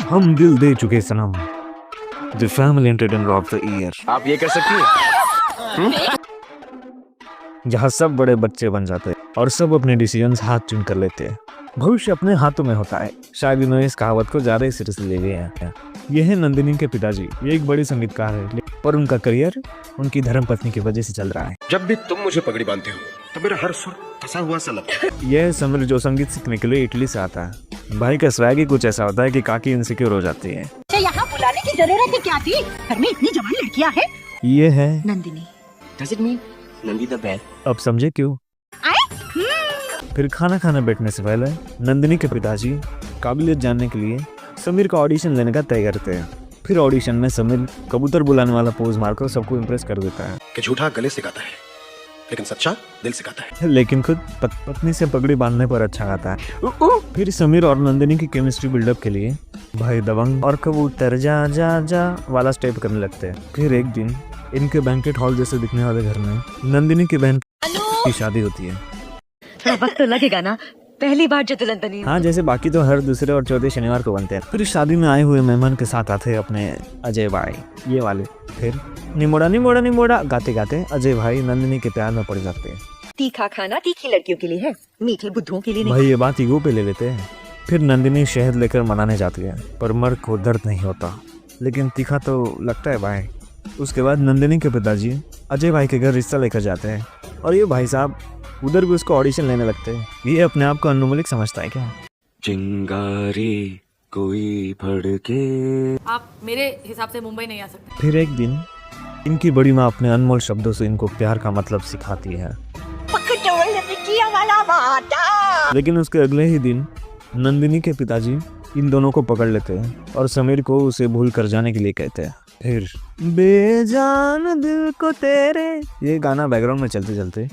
हम Dil De Chuke Sanam, the family entertainer of the year. आप ये कर सकती हैं? जहाँ सब बड़े बच्चे बन जाते हैं और सब अपने डिसीजंस हाथ चुन कर लेते हैं। भविष्य अपने हाथों में होता है। शायद इन्होंने इस कहावत को ज्यादा ही सीरियसली ले गए हैं। यह है नंदिनी के पिताजी। ये एक बड़े संगीतकार है, पर उनका करियर उनकी धर्मपत्नी की वजह से चल रहा है। जब भी तुम मुझे पगड़ी बांधते हो तो मेरा हर सुर फंसा हुआ सा लगता है। यह समीर जो संगीत सीखने के लिए इटली से आता है। भाई का स्वैग ही कुछ ऐसा होता है कि काकी इनसिक्योर हो जाती है। यहाँ बुलाने की जरूरत ही क्या थी? घर में इतनी जवान लड़कियाँ हैं। ये है Nandini. Does it mean Nandi the best? अब समझे क्यों? फिर खाना खाने बैठने से पहले नंदिनी के पिताजी काबिलियत जानने के लिए समीर का ऑडिशन लेने का तय करते हैं। फिर ऑडिशन में समीर कबूतर बुलाने वाला पोज मारकर सबको इम्प्रेस कर देता है कि झूठा गले से गाता है लेकिन सच्चा दिल से गाता है। लेकिन खुद पत्नी से पगड़ी बांधने पर अच्छा गाता है। फिर समीर और नंदिनी की केमिस्ट्री बिल्डअप के लिए भाई दबंग और कबूतर जा जा जा वाला स्टेप करने लगते हैं। फिर एक दिन इनके बैंकेट हॉल जैसे दिखने वाले घर में नंदिनी की बहन की शादी होती है। थोड़ा वक्त तो लगेगा ना, पहली बार जो दुल्हन बनी। हाँ, जैसे बाकी तो हर दूसरे और चौथे शनिवार को बनते हैं। फिर शादी में आए हुए मेहमान के साथ आते हैं अपने अजय भाई, ये वाले। फिर निमोड़ा निमोड़ा निमोड़ा गाते गाते अजय भाई नंदिनी के प्यार में पड़ जाते हैं। तीखा खाना तीखी लड़कियों के लिए है, मीठे बुद्धुओं के लिए नहीं। भाई ये बात ईगो पे ले लेते हैं। फिर नंदिनी शहद लेकर मनाने जाती है, पर मर्द को दर्द नहीं होता, लेकिन तीखा तो लगता है भाई। उसके बाद नंदिनी के पिताजी अजय भाई के घर रिश्ता लेकर जाते हैं और ये भाई साहब उधर भी उसको ऑडिशन लेने लगते हैं। ये अपने आप को अनमोल मलिक समझता है क्या? चिंगारी कोई भड़के। आप मेरे हिसाब से मुंबई नहीं आ सकते। फिर एक दिन इनकी बड़ी माँ अपने अनमोल शब्दों से इनको प्यार का मतलब सिखाती है। लेकिन उसके अगले ही दिन नंदिनी के पिताजी इन दोनों को पकड़ लेते हैं और समीर को उसे भूल कर जाने के लिए कहते हैं। फिर बेजान दिल को तेरे, ये गाना बैकग्राउंड में चलते चलते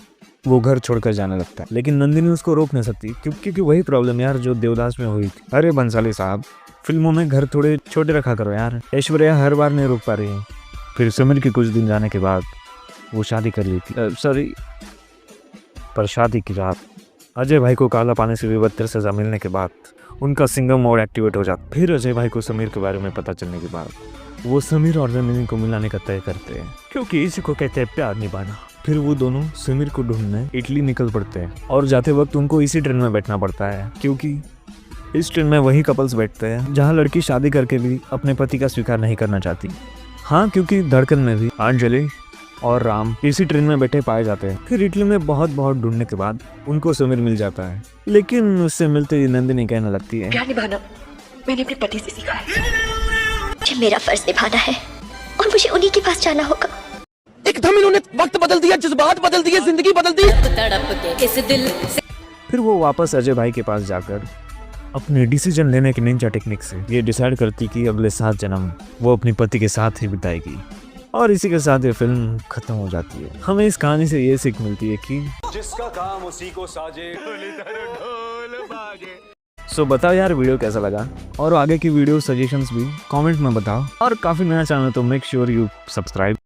वो घर छोड़कर जाने लगता है। लेकिन नंदिनी उसको रोक नहीं सकती, क्योंकि वही प्रॉब्लम यार जो देवदास में हुई थी। अरे बंसाली साहब, फिल्मों में घर थोड़े छोटे रखा करो यार। ऐश्वर्या हर बार नहीं रोक पा रही है। फिर समीर के कुछ दिन जाने के बाद वो शादी कर ली थी। पर शादी की रात अजय भाई को काला पानी से विभत्तर सजा मिलने के बाद उनका सिंगम मोड एक्टिवेट हो जाता। फिर अजय भाई को समीर के बारे में पता चलने के बाद वो समीर और नंदिनी को मिलाने का तय करते हैं, क्योंकि इसी को कहते हैं प्यार निभाना। फिर वो दोनों समीर को ढूंढने इटली निकल पड़ते हैं और जाते वक्त उनको इसी ट्रेन में बैठना पड़ता है, क्योंकि इस ट्रेन में वही कपल्स बैठते हैं जहाँ लड़की शादी करके भी अपने पति का स्वीकार नहीं करना चाहती। हाँ, क्योंकि धड़कन में भी अंजलि और राम इसी ट्रेन में बैठे पाए जाते हैं। फिर इटली में बहुत ढूंढने के बाद उनको समीर मिल जाता है, लेकिन उससे मिलते ही नंदिनी कहने लगती है, प्यार निभाना मैंने अपने पति से सीखा है। मुझे मेरा फर्ज निभाना है और मुझे उन्हीं के पास जाना होगा। एकदम इन्होंने वक्त बदल दिया, जज्बात बदल दिए, जिंदगी बदल दी। तड़प के इस दिल से। फिर वो वापस अजय भाई के पास जाकर अपने डिसीजन लेने की निंजा टेक्निक से ये डिसाइड करती कि अगले 7 जन्म वो अपनी पति के साथ ही बिताएगी। और इसी के साथ ये फिल्म खत्म हो जाती है। हमें इस कहानी से ये सीख मिलती है कि जिसका काम उसी को साजे, ढोल बाजे। सो बताओ यार वीडियो कैसा लगा, और आगे की वीडियो सजेशंस भी कमेंट में बताओ। और काफ़ी नया चैनल तो मेक श्योर यू सब्सक्राइब।